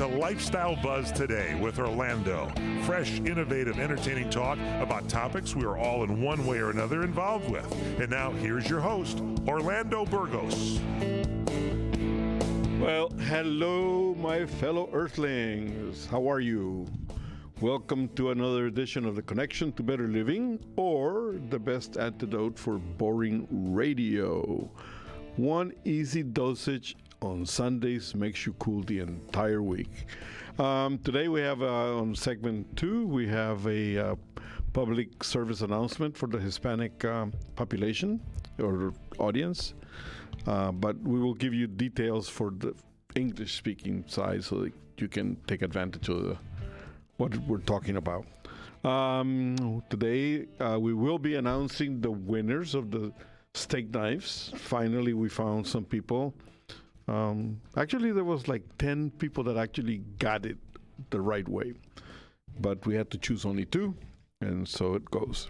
to Lifestyle Buzz Today with Orlando. Fresh, innovative, entertaining talk about topics we are all in one way or another involved with. And now here's your host, Orlando Burgos. Well, hello, my fellow Earthlings. How are you? Welcome to another edition of The Connection to Better Living, or the best antidote for boring radio. One easy dosage on Sundays makes you cool the entire week. Today we have on segment 2, we have a public service announcement for the Hispanic population or audience. But we will give you details for the English-speaking side so that you can take advantage of what we're talking about. Today, we will be announcing the winners of the steak knives. Finally, we found some people. Actually, there was like 10 people that actually got it the right way. But we had to choose only 2, and so it goes.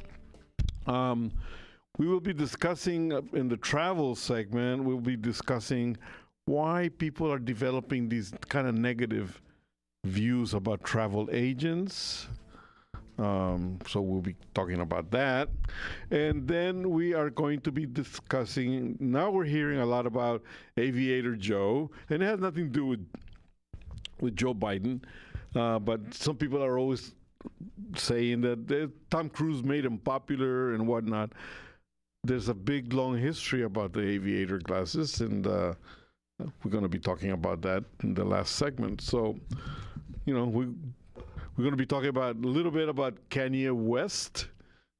We will be discussing in the travel segment, we'll be discussing why people are developing these kind of negative views about travel agents. So we'll be talking about that. And then we are going to be discussing, now we're hearing a lot about Aviator Joe, and it has nothing to do with Joe Biden. But some people are always saying that Tom Cruise made him popular and whatnot. There's a big, long history about the aviator glasses, and we're going to be talking about that in the last segment. So, you know, we're going to be talking about a little bit about Kanye West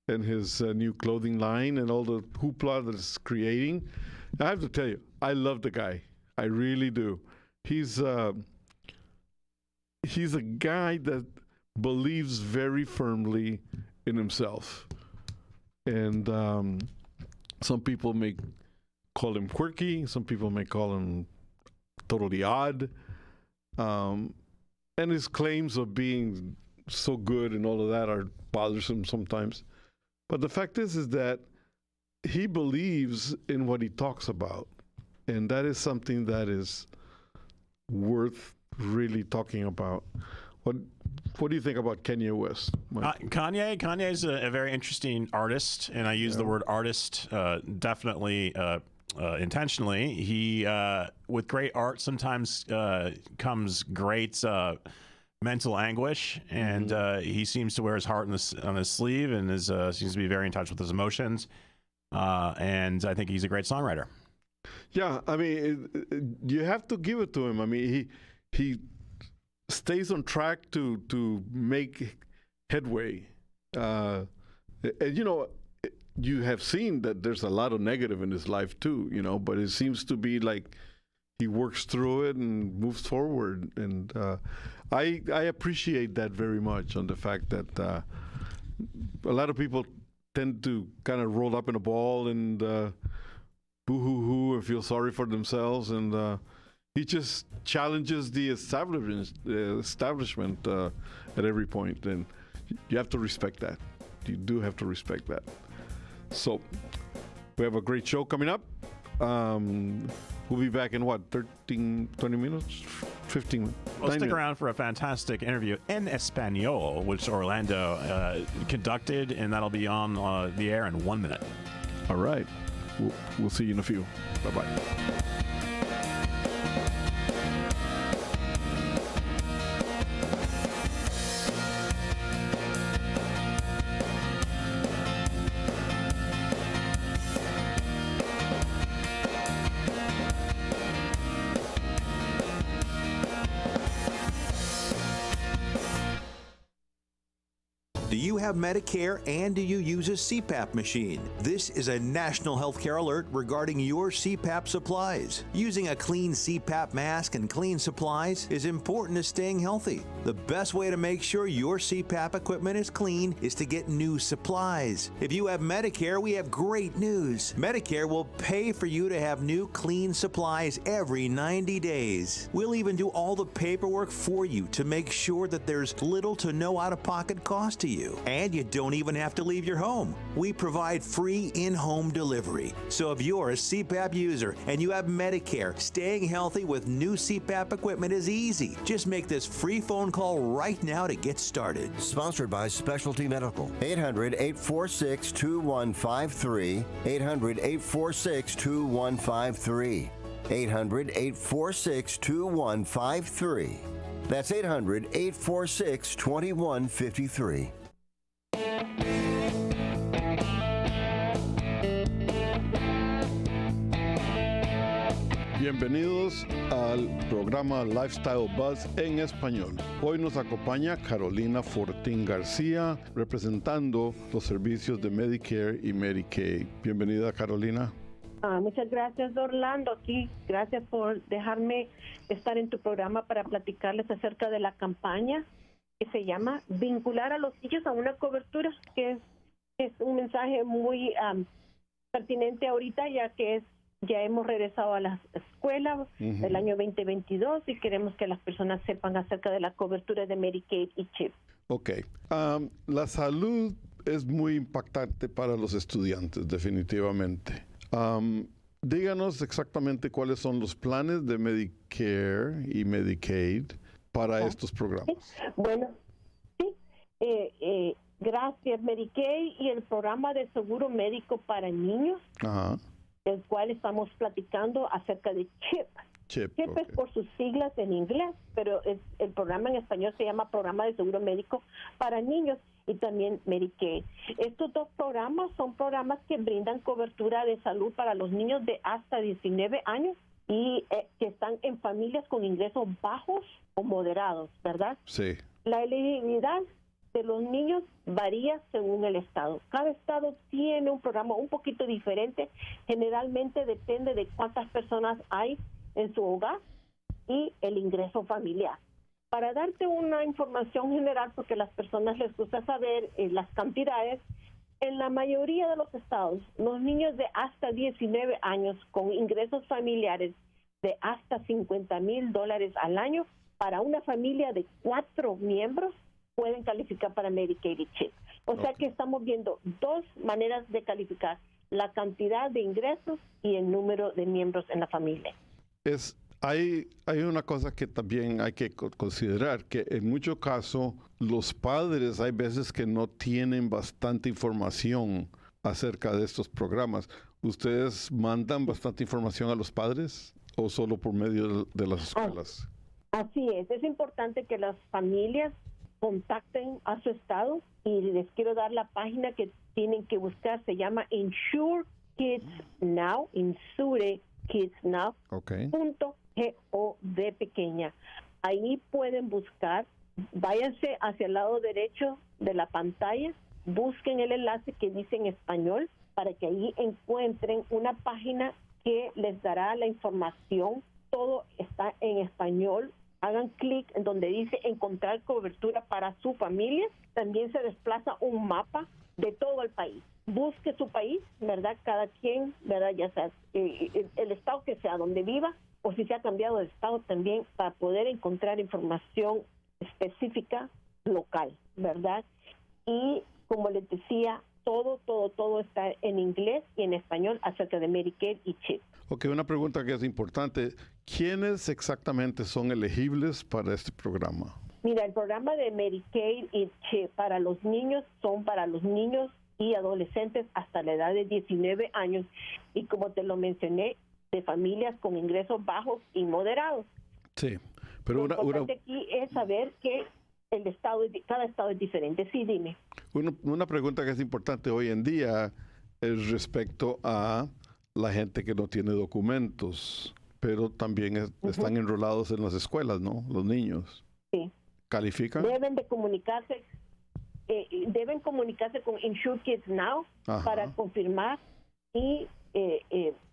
and his new clothing line and all the hoopla that it's creating. I have to tell you, I love the guy. I really do. He's a guy that believes very firmly in himself. And some people may call him quirky. Some people may call him totally odd. And his claims of being so good and all of that are bothersome sometimes. But the fact is that he believes in what he talks about. And that is something that is worth really talking about. What do you think about Kanye West, Mike? Kanye is a very interesting artist, and I use the word artist definitely intentionally. He, with great art, sometimes comes great mental anguish, and he seems to wear his heart on his sleeve, and seems to be very in touch with his emotions. And I think he's a great songwriter. Yeah, I mean, you have to give it to him. I mean, he stays on track to make headway. And, you know, you have seen that there's a lot of negative in his life too, you know, but it seems to be like he works through it and moves forward. And I appreciate that very much, on the fact that a lot of people tend to kind of roll up in a ball and boo-hoo-hoo or feel sorry for themselves. And he just challenges the establishment at every point, and you have to respect that. You do have to respect that. So we have a great show coming up. We'll be back in 20 minutes? 15 minutes? Well, stick around for a fantastic interview in Espanol, which Orlando conducted, and that'll be on the air in 1 minute. All right. We'll see you in a few. Bye-bye. Do you have Medicare and do you use a CPAP machine? This is a national healthcare alert regarding your CPAP supplies. Using a clean CPAP mask and clean supplies is important to staying healthy. The best way to make sure your CPAP equipment is clean is to get new supplies. If you have Medicare, we have great news. Medicare will pay for you to have new clean supplies every 90 days. We'll even do all the paperwork for you to make sure that there's little to no out-of-pocket cost to you. And you don't even have to leave your home. We provide free in-home delivery. So if you're a CPAP user and you have Medicare, staying healthy with new CPAP equipment is easy. Just make this free phone call right now to get started. Sponsored by Specialty Medical. 800-846-2153. 800-846-2153. 800-846-2153. That's 800-846-2153. Bienvenidos al programa Lifestyle Buzz en español. Hoy nos acompaña Carolina Fortín García, representando los servicios de Medicare y Medicaid. Bienvenida, Carolina. Muchas gracias, Orlando. Aquí, gracias por dejarme estar en tu programa para platicarles acerca de la campaña que se llama Vincular a los niños a una cobertura, que es un mensaje muy pertinente ahorita, ya que ya hemos regresado a las escuelas del año 2022 y queremos que las personas sepan acerca de la cobertura de Medicaid y CHIP. Ok. La salud es muy impactante para los estudiantes, definitivamente. Díganos exactamente cuáles son los planes de Medicare y Medicaid para estos programas. Bueno, sí. Gracias, Medicaid y el programa de seguro médico para niños, del cual estamos platicando acerca de CHIP. CHIP es por sus siglas en inglés, pero el programa en español se llama Programa de Seguro Médico para Niños y también Medicaid. Estos dos programas son programas que brindan cobertura de salud para los niños de hasta 19 años y que están en familias con ingresos bajos o moderados, ¿verdad? Sí. La elegibilidad de los niños varía según el estado. Cada estado tiene un programa un poquito diferente. Generalmente depende de cuántas personas hay en su hogar y el ingreso familiar. Para darte una información general, porque a las personas les gusta saber las cantidades, en la mayoría de los estados, los niños de hasta 19 años con ingresos familiares de hasta $50,000 al año para una familia de 4 miembros pueden calificar para Medicaid y CHIP. O sea que estamos viendo dos maneras de calificar: la cantidad de ingresos y el número de miembros en la familia. Hay una cosa que también hay que considerar, que en muchos casos los padres hay veces que no tienen bastante información acerca de estos programas. ¿Ustedes mandan bastante información a los padres o solo por medio de las escuelas? Así es importante que las familias contacten a su estado y les quiero dar la página que tienen que buscar. Se llama Insure Kids Now, Insure Kids Now, .gov pequeña. Ahí pueden buscar, váyanse hacia el lado derecho de la pantalla, busquen el enlace que dice en español para que ahí encuentren una página que les dará la información. Todo está en español. Hagan clic en donde dice encontrar cobertura para su familia. También se desplaza un mapa de todo el país. Busque su país, ¿verdad? Cada quien, ¿verdad? Ya sea el estado que sea donde viva, o si se ha cambiado de estado también, para poder encontrar información específica local, ¿verdad? Y como les decía, todo está en inglés y en español acerca de Medicare y CHIP. Ok, una pregunta que es importante. ¿Quiénes exactamente son elegibles para este programa? Mira, el programa de Medicaid y CHIP para los niños son para los niños y adolescentes hasta la edad de 19 años y, como te lo mencioné, de familias con ingresos bajos y moderados. Sí, pero lo importante aquí es saber que cada estado es diferente. Sí, dime. Una pregunta que es importante hoy en día es respecto a la gente que no tiene documentos, pero también están enrolados en las escuelas, ¿no? Los niños. Sí. ¿Califican? Deben comunicarse con Insure Kids Now para confirmar y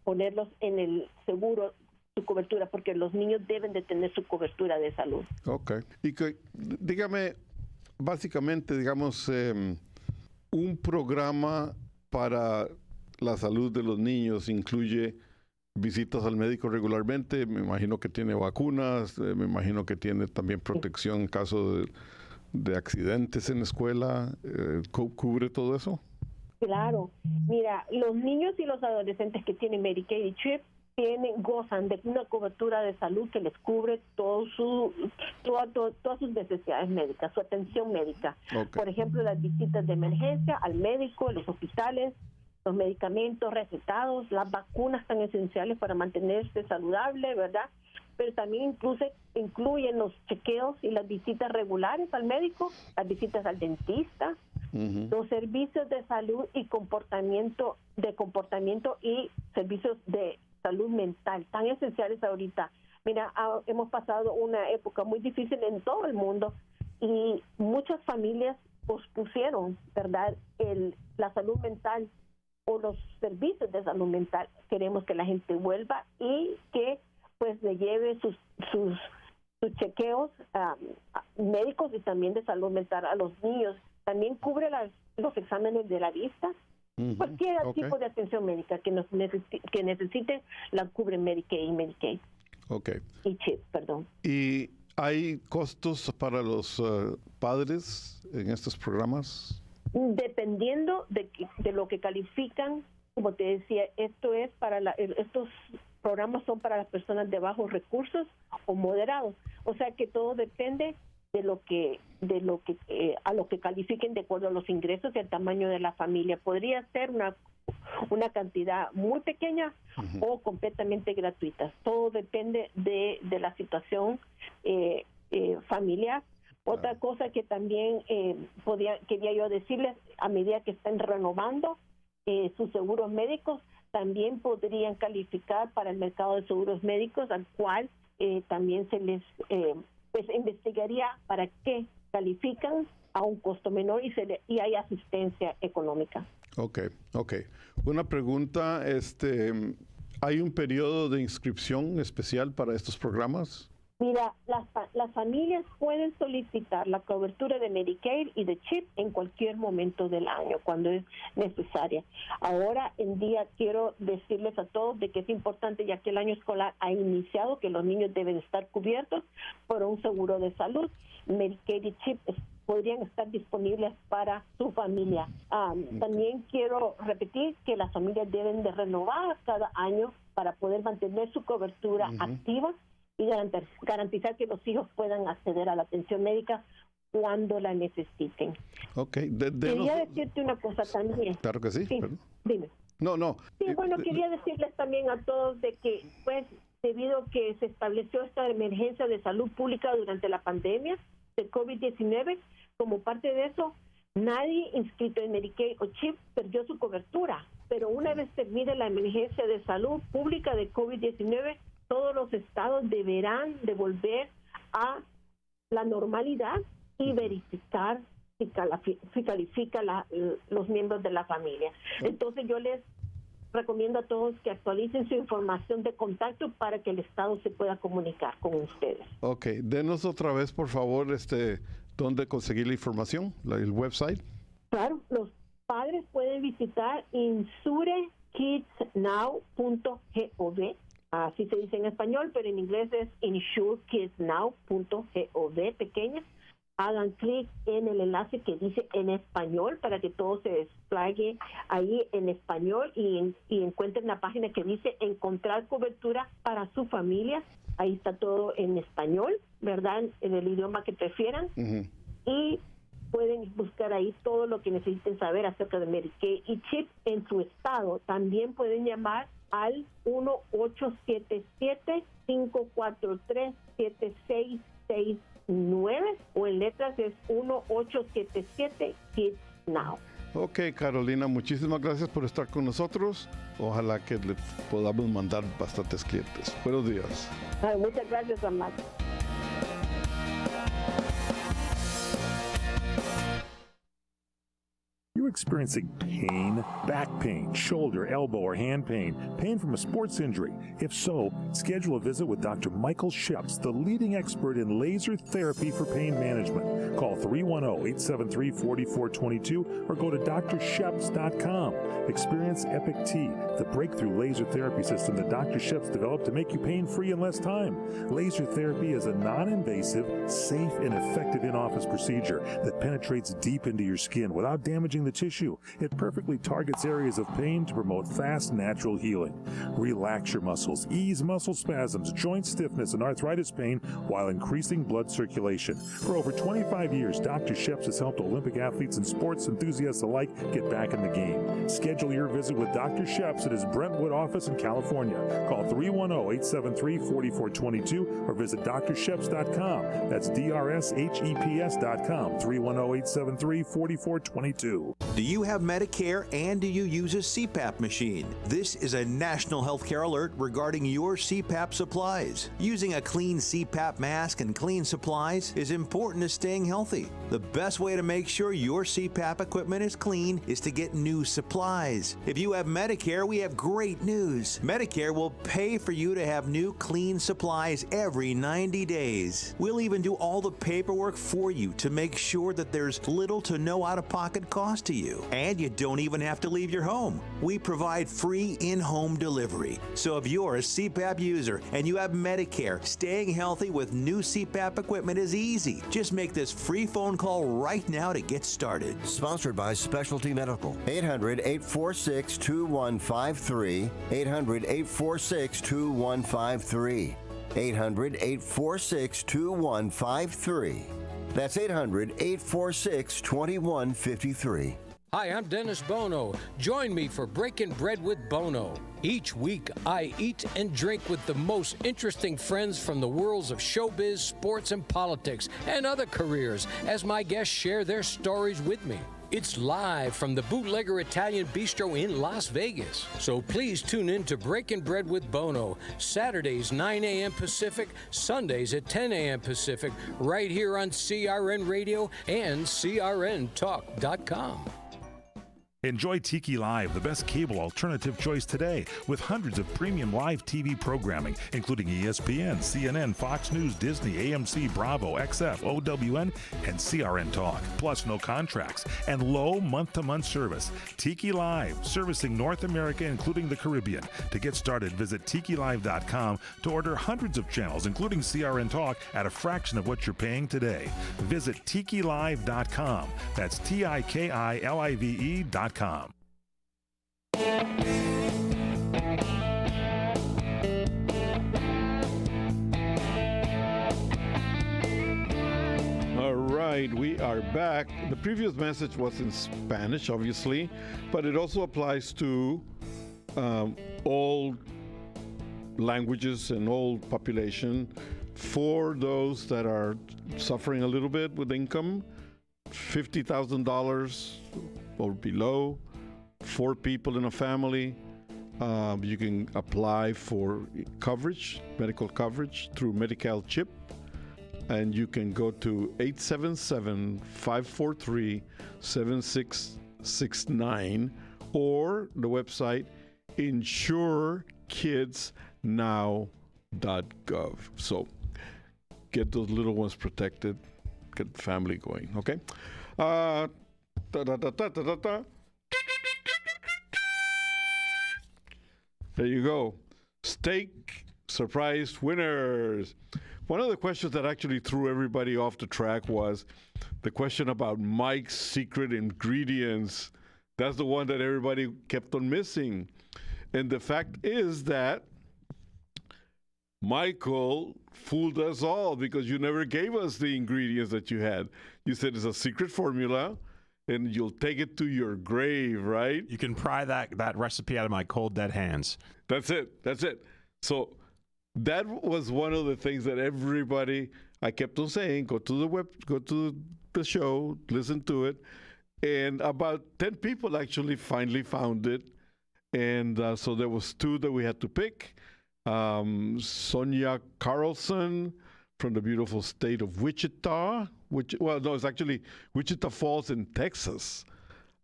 ponerlos en el seguro, su cobertura, porque los niños deben de tener su cobertura de salud. Ok. Y que, dígame, básicamente, digamos, un programa para la salud de los niños incluye visitas al médico regularmente, me imagino que tiene vacunas, me imagino que tiene también protección en caso de accidentes en la escuela, ¿cubre todo eso? Claro, mira, los niños y los adolescentes que tienen Medicaid y CHIP gozan de una cobertura de salud que les cubre todas sus necesidades médicas, su atención médica. Okay. Por ejemplo, las visitas de emergencia al médico, en los hospitales, los medicamentos recetados, las vacunas tan esenciales para mantenerse saludable, ¿verdad? Pero también incluyen los chequeos y las visitas regulares al médico, las visitas al dentista, los servicios de salud y comportamiento y servicios de salud mental, tan esenciales ahorita. Mira, hemos pasado una época muy difícil en todo el mundo y muchas familias pospusieron, ¿verdad?, la salud mental o los servicios de salud mental. Queremos que la gente vuelva y que pues le lleve sus chequeos médicos y también de salud mental a los niños. También cubre los exámenes de la vista. Cualquier tipo de atención médica que necesite la cubre Medicaid y Medicaid. Okay. Y CHIP, perdón. ¿Y hay costos para los padres en estos programas? Dependiendo de lo que califican, como te decía, estos programas son para las personas de bajos recursos o moderados. O sea que todo depende a lo que califiquen de acuerdo a los ingresos y el tamaño de la familia. Podría ser una cantidad muy pequeña o completamente gratuita. Todo depende de la situación familiar. Otra cosa que también quería yo decirles, a medida que están renovando sus seguros médicos, también podrían calificar para el mercado de seguros médicos, al cual también se les pues investigaría para qué califican a un costo menor y hay asistencia económica. Okay. Una pregunta, ¿hay un periodo de inscripción especial para estos programas? Mira, las familias pueden solicitar la cobertura de Medicaid y de CHIP en cualquier momento del año, cuando es necesaria. Ahora en día quiero decirles a todos de que es importante, ya que el año escolar ha iniciado, que los niños deben estar cubiertos por un seguro de salud. Medicaid y CHIP podrían estar disponibles para su familia. También quiero repetir que las familias deben de renovar cada año para poder mantener su cobertura activa y garantizar que los hijos puedan acceder a la atención médica cuando la necesiten. Okay. Quería decirte una cosa también. Claro que sí. Sí, dime. No. Sí, bueno, quería decirles también a todos de que, pues, debido a que se estableció esta emergencia de salud pública durante la pandemia de COVID-19, como parte de eso, nadie inscrito en Medicaid o CHIP perdió su cobertura. Pero una vez termine la emergencia de salud pública de COVID-19, todos los estados deberán de volver a la normalidad y verificar si califica los miembros de la familia. Entonces yo les recomiendo a todos que actualicen su información de contacto para que el estado se pueda comunicar con ustedes. Ok, denos otra vez, por favor, dónde conseguir la información, el website. Claro, los padres pueden visitar insurekidsnow.gov. Así se dice en español, pero en inglés es insurekidsnow.gov, pequeña. Hagan clic en el enlace que dice en español para que todo se despliegue ahí en español y encuentren la página que dice encontrar cobertura para su familia. Ahí está todo en español, ¿verdad? En el idioma que prefieran. Y pueden buscar ahí todo lo que necesiten saber acerca de Medicaid y CHIP en su estado. También pueden llamar al 1-877-543-7669 o en letras es 1-877 Kids Now. Ok, Carolina, muchísimas gracias por estar con nosotros. Ojalá que le podamos mandar bastantes clientes. Buenos días. Muchas gracias, Amado. you experiencing pain, back pain, shoulder, elbow, or hand pain, pain from a sports injury? If so, schedule a visit with Dr. Michael Sheps, the leading expert in laser therapy for pain management. Call 310-873-4422 or go to drsheps.com. Experience Epic T, the breakthrough laser therapy system that Dr. Sheps developed to make you pain-free in less time. Laser therapy is a non-invasive, safe, and effective in-office procedure that penetrates deep into your skin without damaging the tissue. It perfectly targets areas of pain to promote fast, natural healing. Relax your muscles, ease muscle spasms, joint stiffness, and arthritis pain while increasing blood circulation. For over 25 years, Dr. Sheps has helped Olympic athletes and sports enthusiasts alike get back in the game. Schedule your visit with Dr. Sheps at his Brentwood office in California. Call 310-873-4422 or visit drsheps.com. That's DRSHEPS.com. 310-873-4422. Do you have Medicare and do you use a CPAP machine? This is a national healthcare alert regarding your CPAP supplies. Using a clean CPAP mask and clean supplies is important to staying healthy. The best way to make sure your CPAP equipment is clean is to get new supplies. If you have Medicare, we have great news. Medicare will pay for you to have new clean supplies every 90 days. We'll even do all the paperwork for you to make sure that there's little to no out-of-pocket cost to you. And you don't even have to leave your home. We provide free in-home delivery. So if you're a CPAP user and you have Medicare, staying healthy with new CPAP equipment is easy. Just make this free phone call right now to get started. Sponsored by Specialty Medical. 800-846-2153. 800-846-2153. 800-846-2153. That's 800-846-2153. Hi, I'm Dennis Bono. Join me for Breaking Bread with Bono. Each week, I eat and drink with the most interesting friends from the worlds of showbiz, sports, and politics, and other careers, as my guests share their stories with me. It's live from the Bootlegger Italian Bistro in Las Vegas. So please tune in to Breaking Bread with Bono, Saturdays 9 a.m. Pacific, Sundays at 10 a.m. Pacific, right here on CRN Radio and CRNTalk.com. Enjoy Tiki Live, the best cable alternative choice today, with hundreds of premium live TV programming, including ESPN, CNN, Fox News, Disney, AMC, Bravo, XF, OWN, and CRN Talk. Plus, no contracts and low month-to-month service. Tiki Live, servicing North America, including the Caribbean. To get started, visit TikiLive.com to order hundreds of channels, including CRN Talk, at a fraction of what you're paying today. Visit TikiLive.com. That's TikiLive.com. All right, we are back. The previous message was in Spanish, obviously, but it also applies to all languages and all population. For those that are suffering a little bit with income, $50,000 or below, 4 people in a family, you can apply for coverage, medical coverage through Medi-Cal Chip, and you can go to 877-543-7669 or the website insurekidsnow.gov. So get those little ones protected, get the family going, okay? There you go. Steak surprise winners. One of the questions that actually threw everybody off the track was the question about Mike's secret ingredients. That's the one that everybody kept on missing. And the fact is that Michael fooled us all because you never gave us the ingredients that you had. You said it's a secret formula and you'll take it to your grave, right? You can pry that recipe out of my cold, dead hands. That's it. That's it. So that was one of the things that everybody, I kept on saying, go to the show, listen to it. And about 10 people actually finally found it. And so there was 2 that we had to pick. Sonia Carlson from the beautiful state of Wichita. It's actually Wichita Falls in Texas.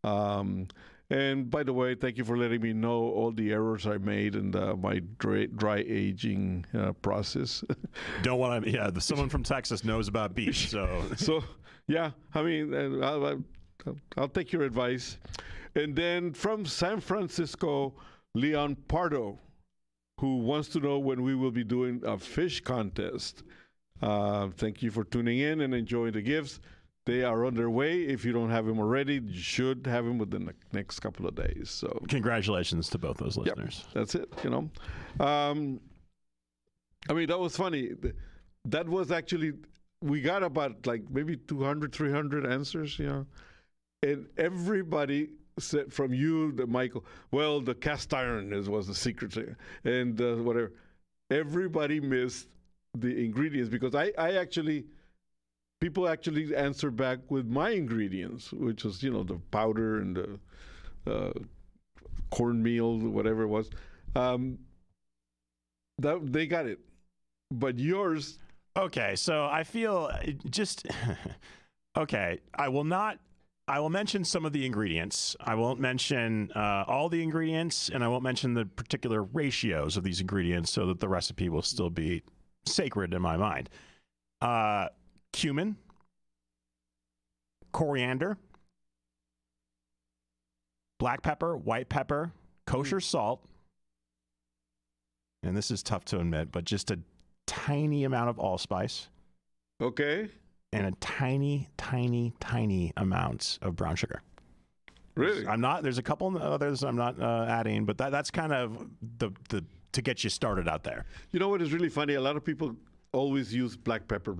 And by the way, thank you for letting me know all the errors I made in my dry aging process. Don't want to. Yeah, someone from Texas knows about beef, so. So yeah, I mean, I'll take your advice. And then from San Francisco, Leon Pardo, who wants to know when we will be doing a fish contest. Thank you for tuning in and enjoying the gifts. They are on their way. If you don't have them already, you should have them within the next couple of days. So congratulations to both those listeners. Yep, that's it. I mean, that was funny. That was actually, we got about like maybe 200, 300 answers, and everybody said, from you, Michael, well, the cast iron was the secret thing, and whatever. Everybody missed the ingredients, because people actually answered back with my ingredients, which was, the powder and the cornmeal, whatever it was. That they got it, but yours. Okay, so I feel just okay. I will mention some of the ingredients. I won't mention all the ingredients, and I won't mention the particular ratios of these ingredients, so that the recipe will still be sacred in my mind. Cumin, coriander, black pepper, white pepper, kosher salt, and this is tough to admit, but just a tiny amount of allspice. Okay. And a tiny, tiny, tiny amount of brown sugar. Really? There's a couple others I'm not adding, but that's kind of the to get you started out there. You know what is really funny? A lot of people always use black pepper.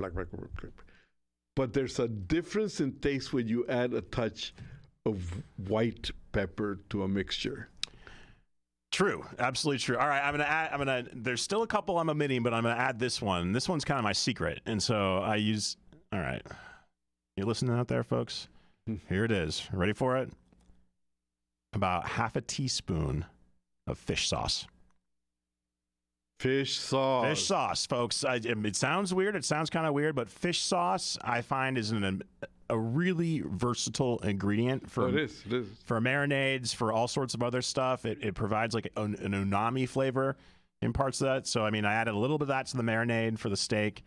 But there's a difference in taste when you add a touch of white pepper to a mixture. True, absolutely true. All right, there's still a couple I'm omitting, but I'm gonna add this one. This one's kind of my secret, and so I use. All right, you listening out there, folks? Here it is. Ready for it? About half a teaspoon of fish sauce. Fish sauce. Fish sauce, folks. It sounds weird. It sounds kind of weird, but fish sauce I find is a really versatile ingredient for it is. For marinades, for all sorts of other stuff. It provides like an umami flavor in parts of that. So I added a little bit of that to the marinade for the steak.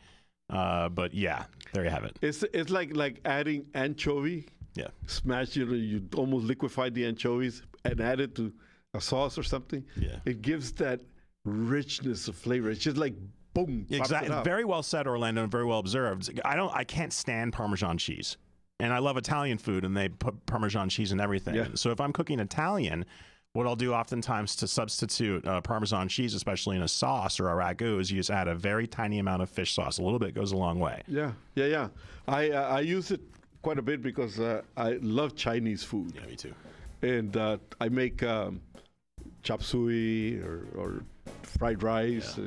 But yeah, there you have it. It's like adding anchovy. Yeah. Smash it, you almost liquefy the anchovies and add it to a sauce or something. Yeah. It gives that richness of flavor. It's just like boom. Exactly. Very well said, Orlando, and very well observed. I can't stand Parmesan cheese, and I love Italian food, and they put Parmesan cheese in everything. Yeah. So if I'm cooking Italian, what I'll do oftentimes to substitute Parmesan cheese, especially in a sauce or a ragu, is you just add a very tiny amount of fish sauce. A little bit goes a long way. Yeah. I use it quite a bit because I love Chinese food. Yeah, me too. And I make chop suey or fried rice,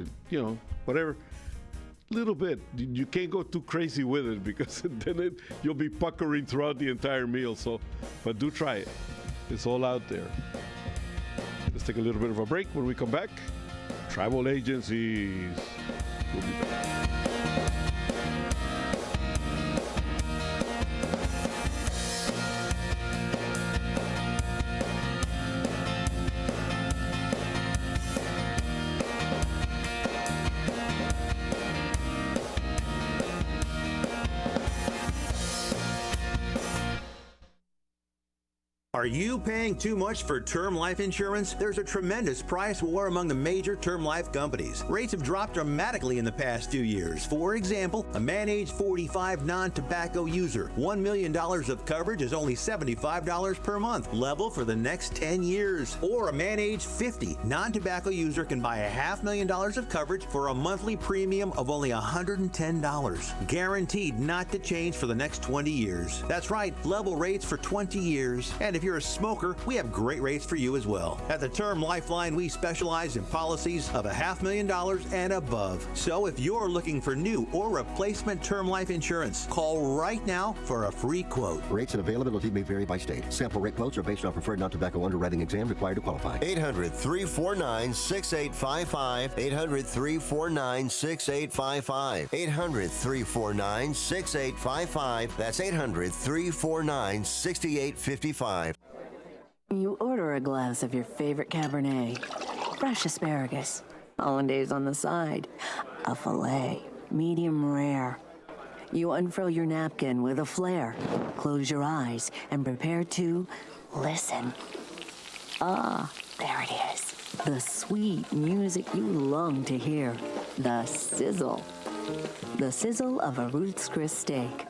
whatever. Little bit. You can't go too crazy with it because then you'll be puckering throughout the entire meal. So, but do try it. It's all out there. Let's take a little bit of a break. When we come back, travel agencies. We'll be back. Are you paying too much for term life insurance? There's a tremendous price war among the major term life companies. Rates have dropped dramatically in the past few years. For example, a man age 45 non-tobacco user, $1 million of coverage is only $75 per month, level for the next 10 years. Or a man age 50 non-tobacco user can buy $500,000 of coverage for a monthly premium of only $110, guaranteed not to change for the next 20 years. That's right, level rates for 20 years. And if you're a smoker, we have great rates for you as well. At the Term Lifeline, we specialize in policies of $500,000 and above. So if you're looking for new or replacement term life insurance, call right now for a free quote. Rates and availability may vary by state. Sample rate quotes are based on preferred non-tobacco underwriting exam required to qualify. 800-349-6855. 800-349-6855. 800-349-6855. That's 800-349-6855. You order a glass of your favorite Cabernet, fresh asparagus, hollandaise on the side, a filet, medium rare. You unfurl your napkin with a flair, close your eyes, and prepare to listen. Ah, there it is. The sweet music you long to hear. The sizzle. The sizzle of a Ruth's Chris steak.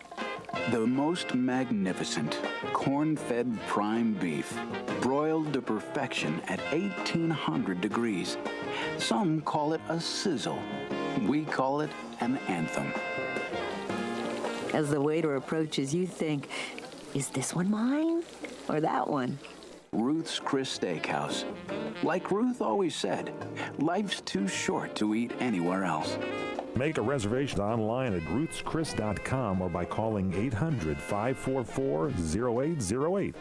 The most magnificent corn-fed prime beef, broiled to perfection at 1,800 degrees. Some call it a sizzle. We call it an anthem. As the waiter approaches, you think, is this one mine or that one? Ruth's Chris Steakhouse. Like Ruth always said, life's too short to eat anywhere else. Make a reservation online at ruthschris.com or by calling 800-544-0808.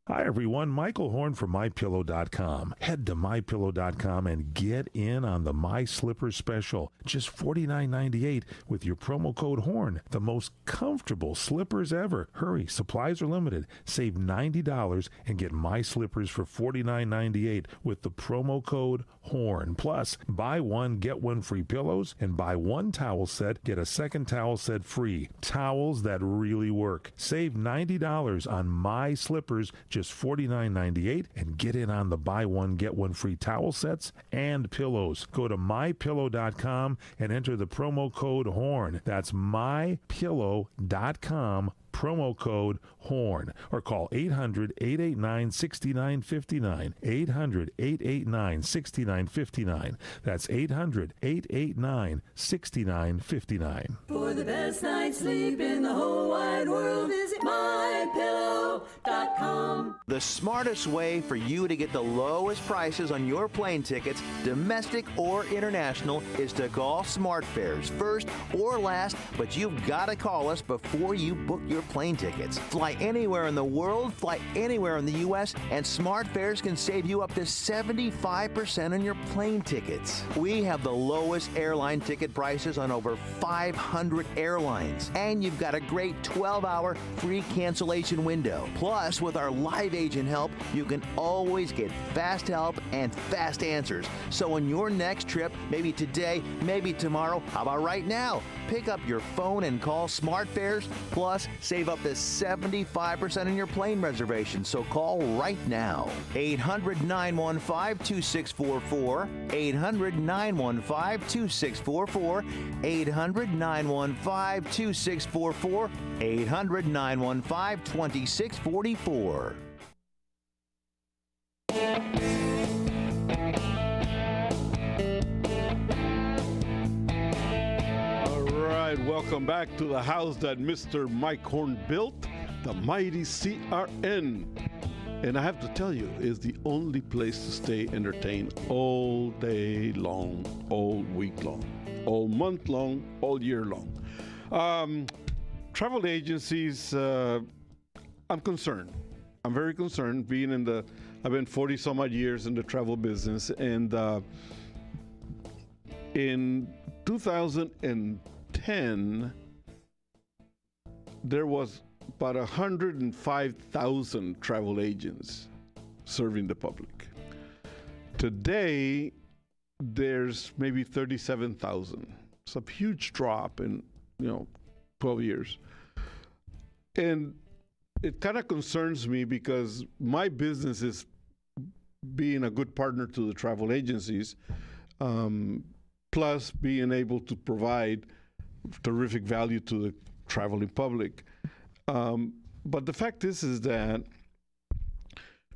Hi, everyone. Michael Horn from MyPillow.com. Head to MyPillow.com and get in on the My Slippers special. Just $49.98 with your promo code HORN. The most comfortable slippers ever. Hurry, supplies are limited. Save $90 and get My Slippers for $49.98 with the promo code HORN. Plus, buy one, get one free pillows, and buy one towel set, get a second towel set free. Towels that really work. Save $90 on My Slippers, just $49.98, and get in on the buy one, get one free towel sets and pillows. Go to MyPillow.com and enter the promo code HORN. That's MyPillow.com, promo code HORN. Or call 800-889-6959. 800-889-6959. That's 800-889-6959. For the best night's sleep in the whole wide world, visit MyPillow.com. The smartest way for you to get the lowest prices on your plane tickets, domestic or international, is to call SmartFares first or last, but you've got to call us before you book your plane tickets. Fly anywhere in the world, fly anywhere in the U.S., and SmartFares can save you up to 75% on your plane tickets. We have the lowest airline ticket prices on over 500 airlines, and you've got a great 12-hour free cancellation window. Plus, with our live agent help, you can always get fast help and fast answers. So on your next trip, maybe today, maybe tomorrow, how about right now? Pick up your phone and call SmartFares, plus save up to 75% on your plane reservation. So call right now. 800-915-2644. 800-915-2644. 800-915-2644. 800-915-2644. Welcome back to the house that Mr. Mike Horn built, the mighty CRN. And I have to tell you, it's the only place to stay entertained all day long, all week long, all month long, all year long. Travel agencies, I'm concerned. I'm very concerned being I've been 40 some odd years in the travel business, and in 2010, there was about 105,000 travel agents serving the public. Today, there's maybe 37,000. It's a huge drop in 12 years. And it kind of concerns me because my business is being a good partner to the travel agencies, plus being able to provide terrific value to the traveling public. But the fact is that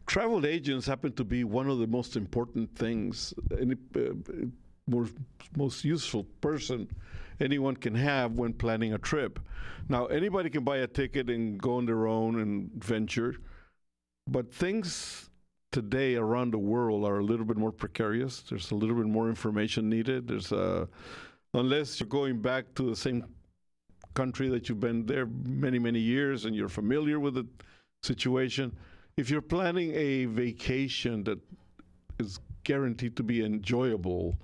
travel agents happen to be one of the most important things, any most useful person anyone can have when planning a trip. Now, anybody can buy a ticket and go on their own and venture, but things today around the world are a little bit more precarious. There's a little bit more information needed. Unless you're going back to the same country that you've been there many, many years and you're familiar with the situation. If you're planning a vacation that is guaranteed to be enjoyable,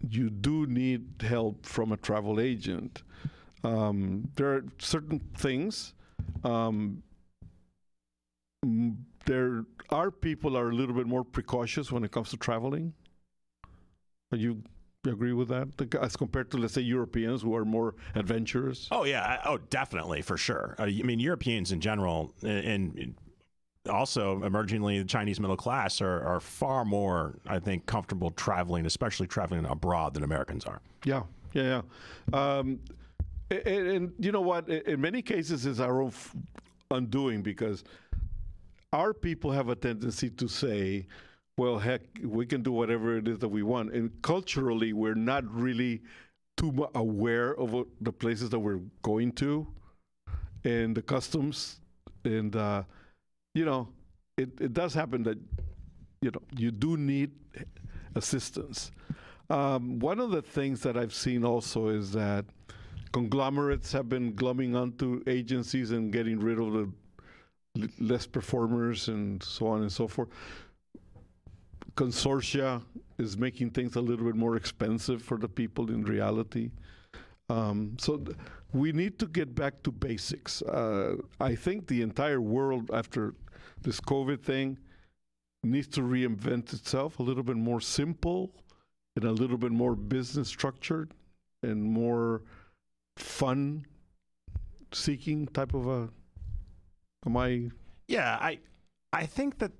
you do need help from a travel agent. There are certain things our people are a little bit more precautious when it comes to traveling. You agree with that? As compared to, let's say, Europeans who are more adventurous? Oh, yeah. Oh, definitely, for sure. I mean, Europeans in general, and also emergingly the Chinese middle class are far more, I think, comfortable traveling, especially traveling abroad, than Americans are. Yeah. And you know what? In many cases, it's our own undoing, because our people have a tendency to say, well, heck, we can do whatever it is that we want. And culturally, we're not really too aware of the places that we're going to and the customs. And, it does happen that, you do need assistance. One of the things that I've seen also is that conglomerates have been glumming onto agencies and getting rid of the less performers and so on and so forth. Consortia is making things a little bit more expensive for the people in reality. We need to get back to basics. I think the entire world, after this COVID thing, needs to reinvent itself, a little bit more simple and a little bit more business structured and more fun seeking type of Yeah, I think that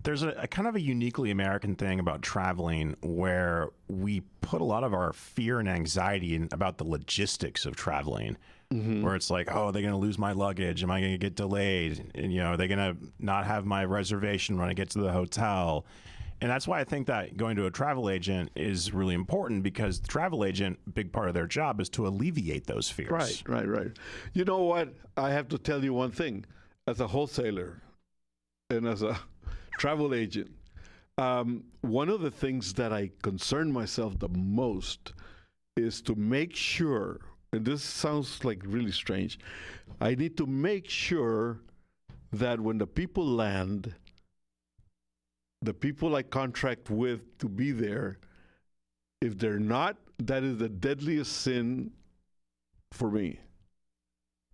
there's a kind of a uniquely American thing about traveling where we put a lot of our fear and anxiety about the logistics of traveling, where it's like, oh, are they going to lose my luggage? Am I going to get delayed? And, are they going to not have my reservation when I get to the hotel? And that's why I think that going to a travel agent is really important, because the travel agent, big part of their job is to alleviate those fears. Right. You know what? I have to tell you one thing. As a wholesaler and as a travel agent, one of the things that I concern myself the most is to make sure, and this sounds like really strange, I need to make sure that when the people land, the people I contract with to be there, if they're not, that is the deadliest sin for me.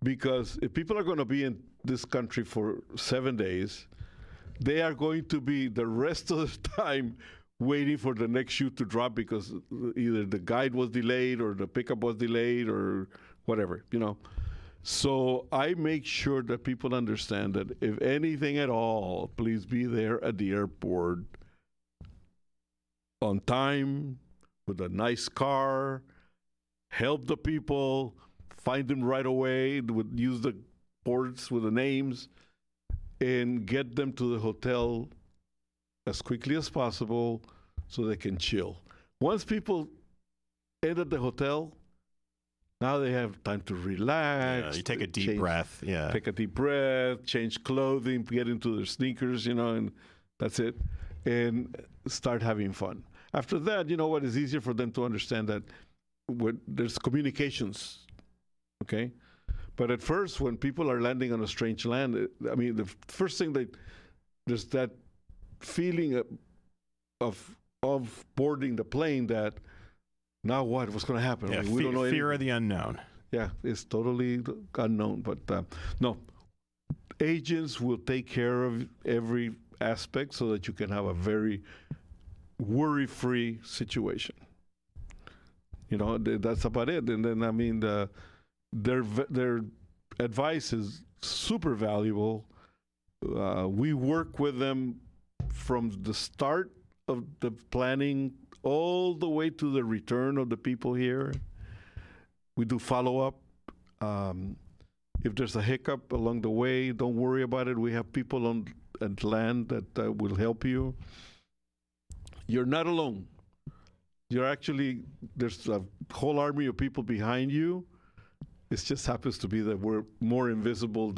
Because if people are going to be in this country for 7 days, they are going to be the rest of the time waiting for the next shoe to drop, because either the guide was delayed or the pickup was delayed or whatever, So I make sure that people understand that if anything at all, please be there at the airport on time, with a nice car, help the people, find them right away, use the boards with the names, and get them to the hotel as quickly as possible so they can chill. Once people enter the hotel, now they have time to relax. Yeah, you take a deep breath. Yeah. Take a deep breath, change clothing, get into their sneakers, and that's it. And start having fun. After that, it's easier for them to understand that there's communications, okay? But at first, when people are landing on a strange land, the first thing there's that feeling of boarding the plane that, now what? What's going to happen? Yeah, we don't know fear of the unknown. Yeah, it's totally unknown. But no, agents will take care of every aspect so that you can have a very worry-free situation. That's about it. And then, their advice is super valuable. We work with them from the start of the planning all the way to the return of the people here. We do follow-up. If there's a hiccup along the way, don't worry about it. We have people at land that will help you. You're not alone. There's a whole army of people behind you. It just happens to be that we're more invisible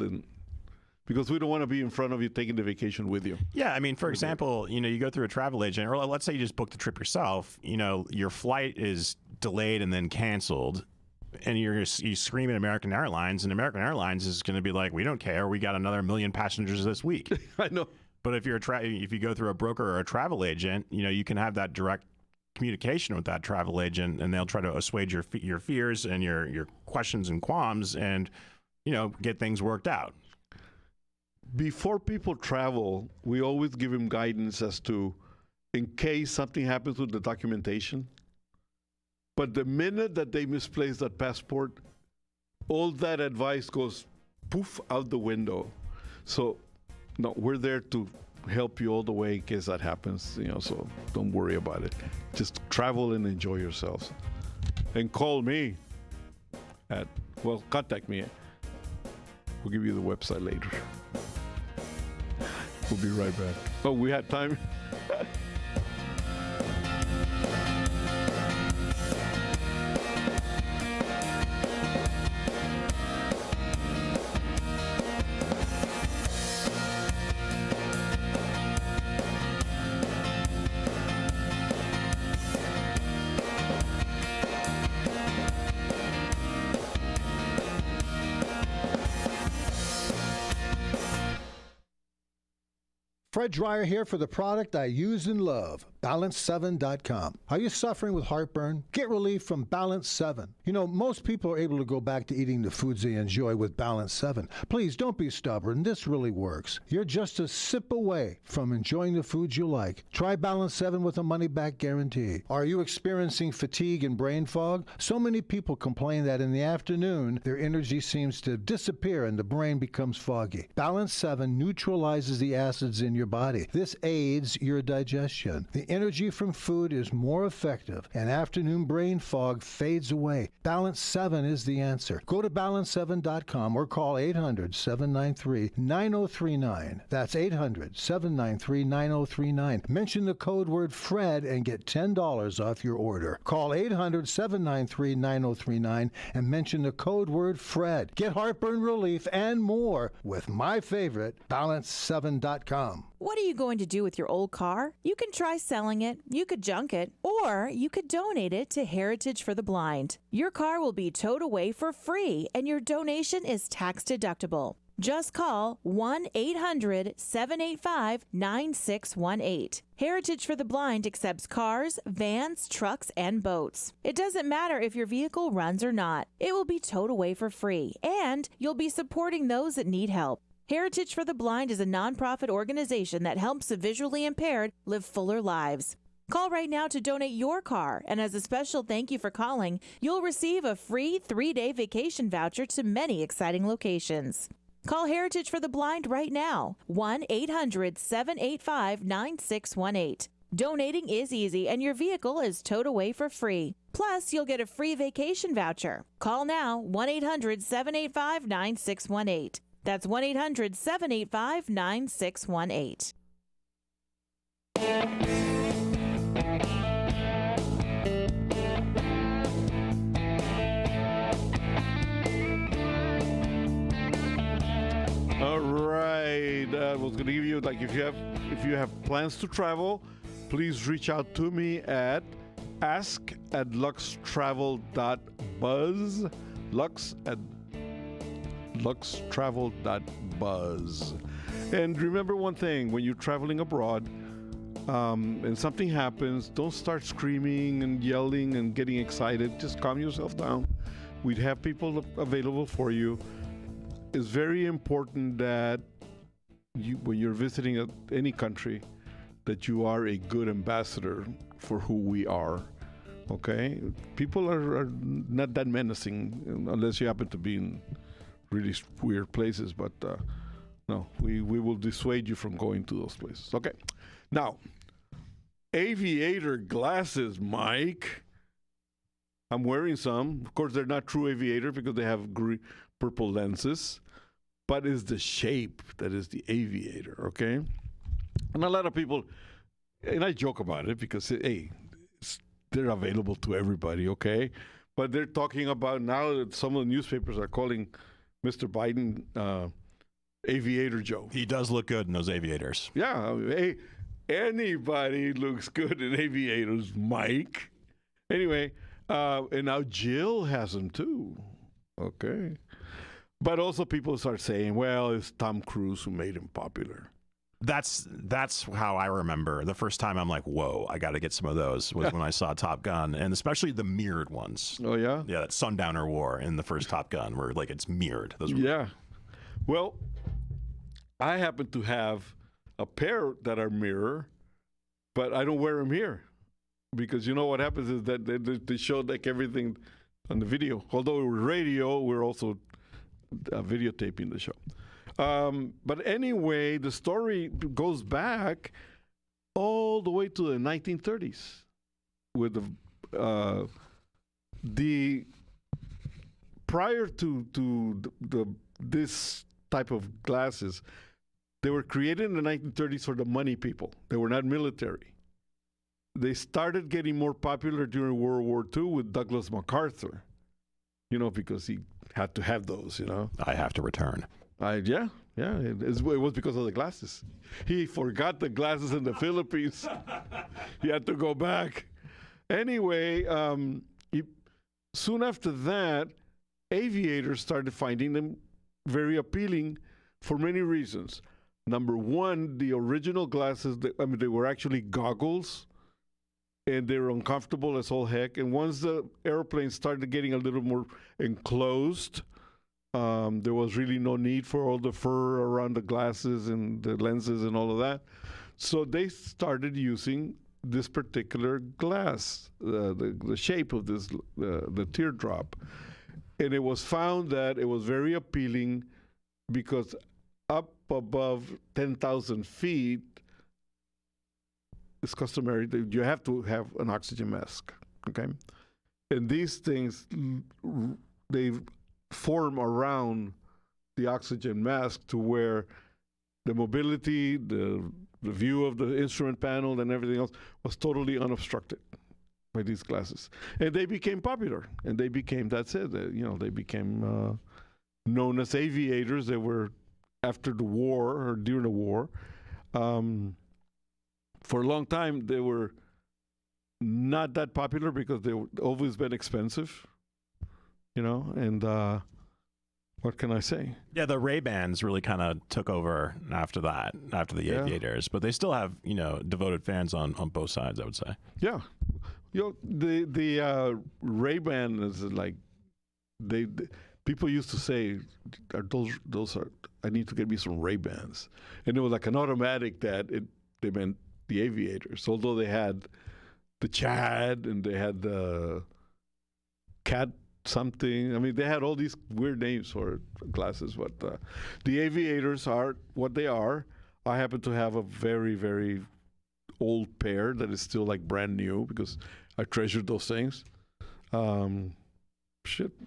because we don't want to be in front of you taking the vacation with you. Yeah, for example, you go through a travel agent, or let's say you just booked the trip yourself. Your flight is delayed and then canceled, and you scream at American Airlines, and American Airlines is going to be like, "We don't care. We got another 1 million passengers this week." I know. But if if you go through a broker or a travel agent, you can have that direct communication with that travel agent, and they'll try to assuage your fears and your questions and qualms, and get things worked out. before people travel, we always give them guidance as to, in case something happens with the documentation. But the minute that they misplace that passport, all that advice goes poof out the window. So, no, we're there to help you all the way in case that happens, so don't worry about it. Just travel and enjoy yourselves. And call me contact me. We'll give you the website later. We'll be right back. Oh, we had time? Fred Dreyer here for the product I use and love, Balance7.com. Are you suffering with heartburn? Get relief from Balance 7. Most people are able to go back to eating the foods they enjoy with Balance 7. Please don't be stubborn. This really works. You're just a sip away from enjoying the foods you like. Try Balance 7 with a money-back guarantee. Are you experiencing fatigue and brain fog? So many people complain that in the afternoon, their energy seems to disappear and the brain becomes foggy. Balance 7 neutralizes the acids in your body. This aids your digestion. The energy from food is more effective, and afternoon brain fog fades away. Balance 7 is the answer. Go to balance7.com or call 800-793-9039. That's 800-793-9039. Mention the code word FRED and get $10 off your order. Call 800-793-9039 and mention the code word FRED. Get heartburn relief and more with my favorite, balance7.com. What are you going to do with your old car? You can try selling it, you could junk it, or you could donate it to Heritage for the Blind. Your car will be towed away for free, and your donation is tax deductible. Just call 1-800-785-9618. Heritage for the Blind accepts cars, vans, trucks, and boats. It doesn't matter if your vehicle runs or not. It will be towed away for free, and you'll be supporting those that need help. Heritage for the Blind is a nonprofit organization that helps the visually impaired live fuller lives. Call right now to donate your car, and as a special thank you for calling, you'll receive a free 3-day vacation voucher to many exciting locations. Call Heritage for the Blind right now, 1-800-785-9618. Donating is easy, and your vehicle is towed away for free. Plus, you'll get a free vacation voucher. Call now, 1-800-785-9618. That's 1-800-785-9618. All right. I was going to give you, if you have plans to travel, please reach out to me at ask@luxtravel.buzz. luxtravel.buzz. And remember one thing, when you're traveling abroad and something happens, don't start screaming and yelling and getting excited. Just calm yourself down. We'd have people available for you. It's very important that when you're visiting any country, that you are a good ambassador for who we are. Okay? People are not that menacing unless you happen to be in really weird places, but no, we will dissuade you from going to those places. Okay. Now, aviator glasses, Mike. I'm wearing some. Of course, they're not true aviator because they have purple lenses, but it's the shape that is the aviator, okay? And a lot of people, and I joke about it because, hey, they're available to everybody, okay? But they're talking about now that some of the newspapers are calling Mr. Biden Aviator Joe. He does look good in those aviators. Yeah. Hey, anybody looks good in aviators, Mike. Anyway, and now Jill has them too. Okay. But also people start saying, well, it's Tom Cruise who made him popular. That's how I remember the first time I'm like, whoa, I got to get some of those, was when I saw Top Gun, and especially the mirrored ones. Oh, yeah? Yeah, that Sundowner wore in the first Top Gun where, it's mirrored. Those were yeah. Well, I happen to have a pair that are mirror, but I don't wear them here because you know what happens is that they show like everything on the video. Although we're radio, we're also videotaping the show. But anyway, the story goes back all the way to the 1930s with the prior to this type of glasses, they were created in the 1930s for the money people. They were not military. They started getting more popular during World War II with Douglas MacArthur, because he had to have those, I have to return. Yeah, it was because of the glasses. He forgot the glasses in the Philippines. He had to go back. Anyway, soon after that, aviators started finding them very appealing for many reasons. Number one, the original glasses, they were actually goggles, and they were uncomfortable as all heck. And once the airplanes started getting a little more enclosed, there was really no need for all the fur around the glasses and the lenses and all of that. So they started using this particular glass, the shape of this, the teardrop. And it was found that it was very appealing because up above 10,000 feet, it's customary that you have to have an oxygen mask, okay? And these things, they form around the oxygen mask to where the mobility, the view of the instrument panel and everything else was totally unobstructed by these glasses. And they became popular, and they became, that's it, they became known as aviators. They were, after the war, or during the war, for a long time, they were not that popular because they've always been expensive, and what can I say? Yeah, the Ray-Bans really kind of took over after that, after the aviators, but they still have, devoted fans on both sides, I would say. Yeah. The Ray-Ban is like, people used to say, those are, I need to get me some Ray-Bans. And it was like an automatic that they meant the aviators, although they had the Chad and they had the Cat something. They had all these weird names for glasses, but the aviators are what they are. I happen to have a very, very old pair that is still like brand new because I treasured those things. Man,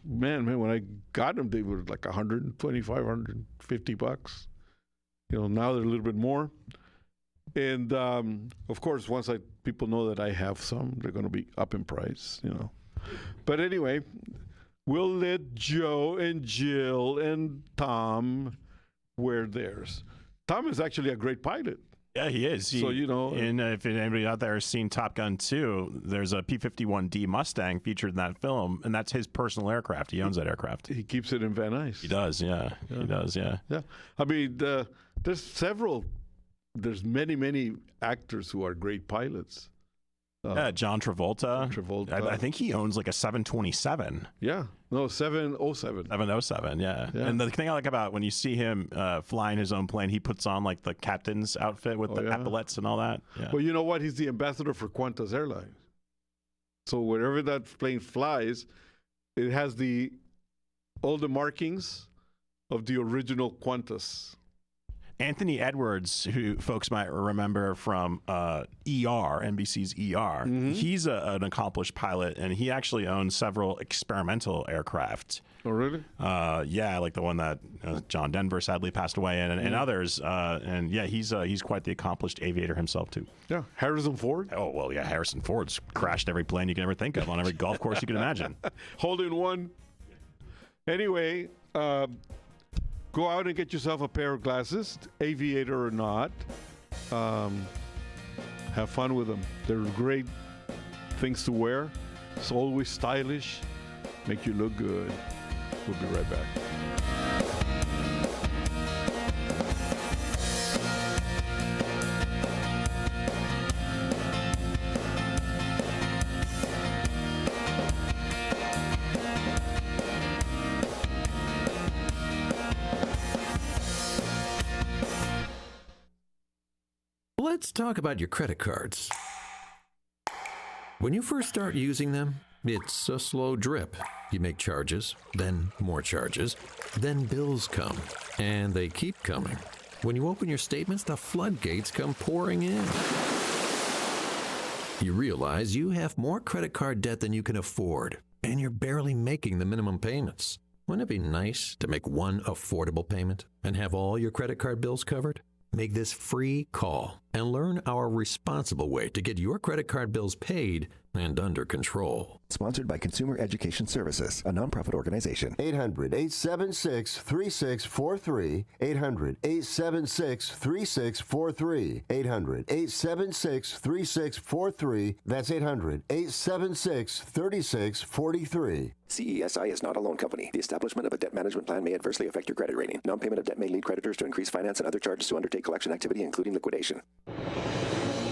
when I got them, they were like $125, $150. Now they're a little bit more. And of course, once people know that I have some, they're going to be up in price, But anyway, we'll let Joe and Jill and Tom wear theirs. Tom is actually a great pilot. Yeah, he is. And if anybody out there has seen Top Gun 2, there's a P-51D Mustang featured in that film, and that's his personal aircraft. He owns that aircraft. He keeps it in Van Nuys. He does, yeah. He does, yeah. Yeah. There's many actors who are great pilots. John Travolta. I think he owns like a 727. Yeah. No, 707. 707, yeah. And the thing I like about when you see him flying his own plane, he puts on like the captain's outfit with the epaulets and all that. Yeah. Well, you know what? He's the ambassador for Qantas Airlines. So wherever that plane flies, it has all the markings of the original Qantas. Anthony Edwards, who folks might remember from NBC's ER, he's an accomplished pilot, and he actually owns several experimental aircraft. Oh, really? Yeah, like the one that John Denver sadly passed away in, and others. And yeah, he's quite the accomplished aviator himself too. Yeah, Harrison Ford. Oh well, yeah, Harrison Ford's crashed every plane you can ever think of on every golf course you can imagine. Holding one. Anyway. Go out and get yourself a pair of glasses, aviator or not. Have fun with them. They're great things to wear. It's always stylish, make you look good. We'll be right back. talk about your credit cards. When you first start using them, it's a slow drip. You make charges, then more charges, then bills come, and they keep coming. When you open your statements, the floodgates come pouring in. You realize you have more credit card debt than you can afford, and you're barely making the minimum payments. Wouldn't it be nice to make one affordable payment and have all your credit card bills covered? Make this free call and learn our responsible way to get your credit card bills paid and under control. Sponsored by Consumer Education Services, a nonprofit organization. 800-876-3643. 800-876-3643. 800-876-3643. That's 800-876-3643. CESI is not a loan company. The establishment of a debt management plan may adversely affect your credit rating. Non-payment of debt may lead creditors to increase finance and other charges to undertake collection activity, including liquidation.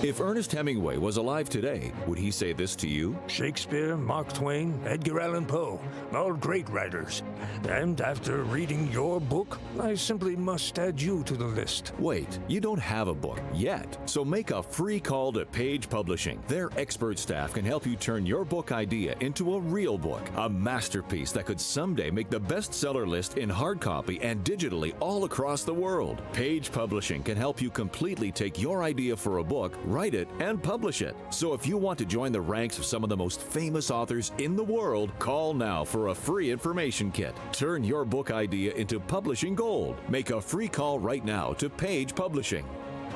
If Ernest Hemingway was alive today, would he say this to you? Shakespeare, Mark Twain, Edgar Allan Poe, all great writers. And after reading your book, I simply must add you to the list. Wait, you don't have a book yet. So make a free call to Page Publishing. Their expert staff can help you turn your book idea into a real book, a masterpiece that could someday make the bestseller list in hard copy and digitally all across the world. Page Publishing can help you completely take your idea for a book, write it, and publish it. So if you want to join the ranks of some of the most famous authors in the world, call now for a free information kit. Turn your book idea into publishing gold. Make a free call right now to Page Publishing.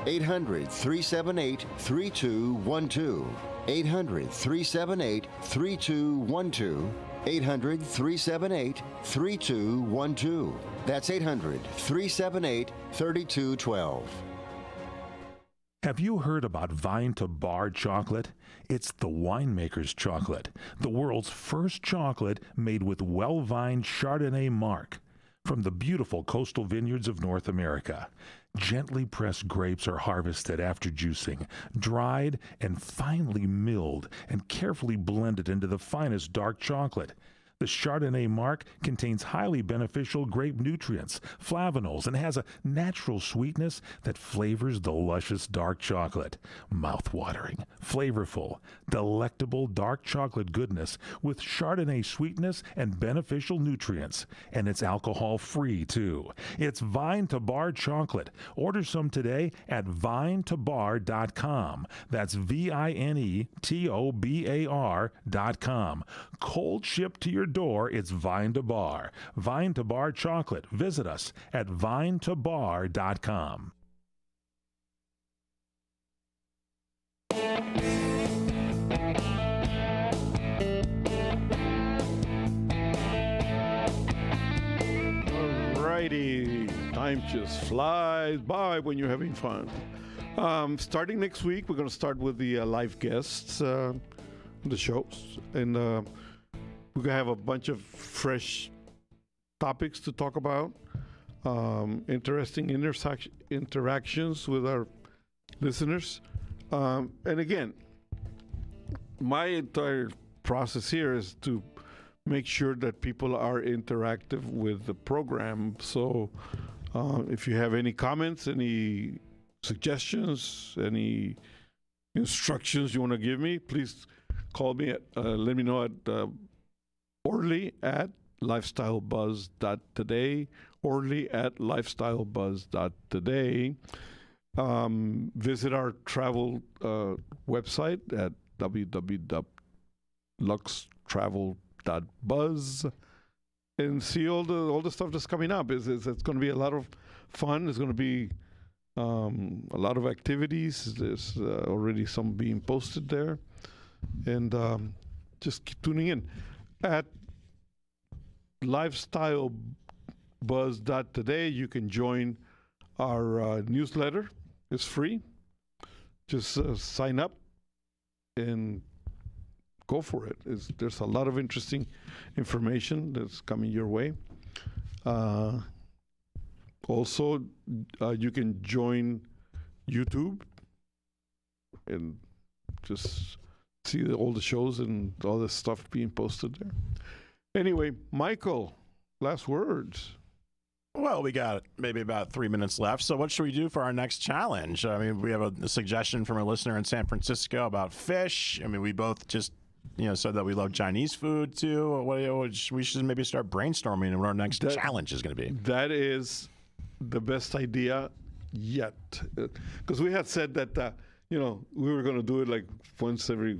800-378-3212. 800-378-3212. 800-378-3212. That's 800-378-3212. Have you heard about Vine to Bar chocolate? It's the winemaker's chocolate, the world's first chocolate made with well-vined Chardonnay marc from the beautiful coastal vineyards of North America. Gently pressed grapes are harvested after juicing, dried and finely milled and carefully blended into the finest dark chocolate. The Chardonnay marc contains highly beneficial grape nutrients, flavanols, and has a natural sweetness that flavors the luscious dark chocolate. Mouth-watering, flavorful, delectable dark chocolate goodness with Chardonnay sweetness and beneficial nutrients. And it's alcohol-free, too. It's Vine to Bar chocolate. Order some today at vinetobar.com. That's VINETOBAR.com. Cold shipped to your door, it's Vine to Bar. Vine to Bar chocolate. Visit us at vinetobar.com. Alrighty, time just flies by when you're having fun. Starting next week, we're going to start with the live guests, the shows, and we're going to have a bunch of fresh topics to talk about, interesting interactions with our listeners. And again, my entire process here is to make sure that people are interactive with the program. So if you have any comments, any suggestions, any instructions you want to give me, please call me at, let me know at Orly at lifestylebuzz.today, Orly at lifestylebuzz.today. Visit our travel website at www.luxtravel.buzz and see all the stuff that's coming up. It's going to be a lot of fun. It's going to be a lot of activities. There's already some being posted there, and just keep tuning in at lifestylebuzz.today. You can join our newsletter. It's free. Just sign up and go for it. There's a lot of interesting information that's coming your way. Also, you can join YouTube and just see all the shows and all the stuff being posted there. Anyway, Michael, last words. Well, we got maybe about 3 minutes left. So what should we do for our next challenge? I mean, we have a suggestion from a listener in San Francisco about fish. I mean, we both just, said that we love Chinese food too. We should maybe start brainstorming on what our next challenge is going to be. That is the best idea yet. Because we had said that, we were going to do it like once every...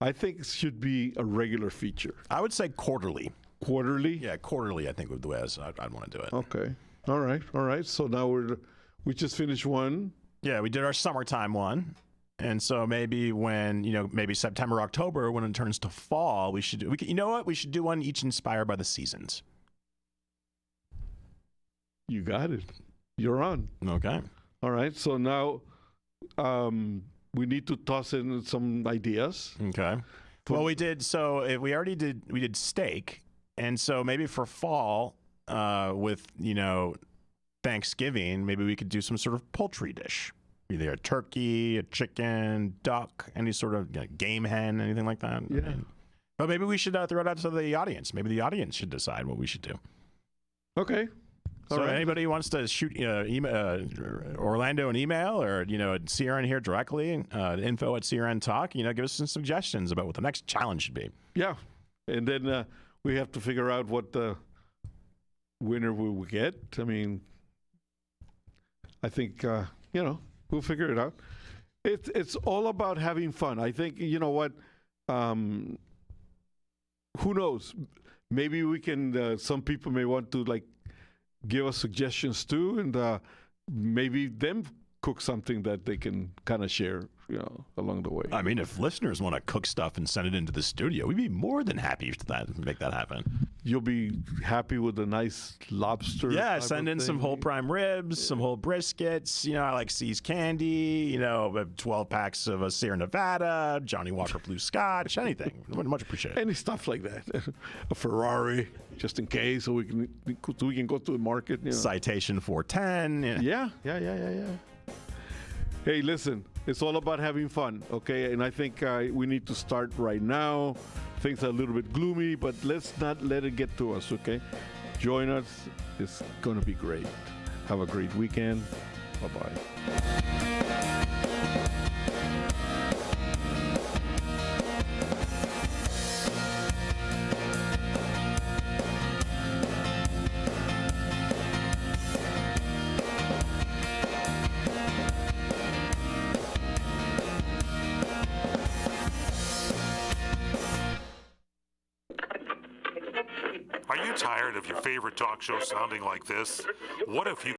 I think it should be a regular feature. I would say quarterly. Quarterly? Yeah, quarterly, I think, would be the way I'd want to do it. Okay. All right. So now we just finished one. Yeah, we did our summertime one. And so maybe when, maybe September, October, when it turns to fall, we should do one each inspired by the seasons. You got it. You're on. Okay. All right. So now we need to toss in some ideas. Okay. Well, we did steak. And so maybe for fall, with, Thanksgiving, maybe we could do some sort of poultry dish. Either a turkey, a chicken, duck, any sort of game hen, anything like that. Yeah. But maybe we should throw it out to the audience. Maybe the audience should decide what we should do. Okay. So anybody who wants to shoot Orlando an email or, CRN here directly, info at CRN Talk, give us some suggestions about what the next challenge should be. Yeah. And then we have to figure out what the winner will get. I mean, I think, we'll figure it out. It's all about having fun. I think, you know what? Who knows? Maybe we can, some people may want to give us suggestions too, and maybe them cook something that they can kind of share, along the way. I mean, if listeners want to cook stuff and send it into the studio, we'd be more than happy to make that happen. You'll be happy with a nice lobster. Yeah, send in some whole prime ribs, some whole briskets. I like See's Candy. 12 packs of a Sierra Nevada, Johnny Walker Blue Scotch, anything. Much appreciated. Any stuff like that. A Ferrari, just in case, so we can go to the market. Citation 410. Yeah. Hey, listen, it's all about having fun, okay? And I think we need to start right now. Things are a little bit gloomy, but let's not let it get to us, okay? Join us. It's going to be great. Have a great weekend. Bye-bye. Are you tired of your favorite talk show sounding like this? What if you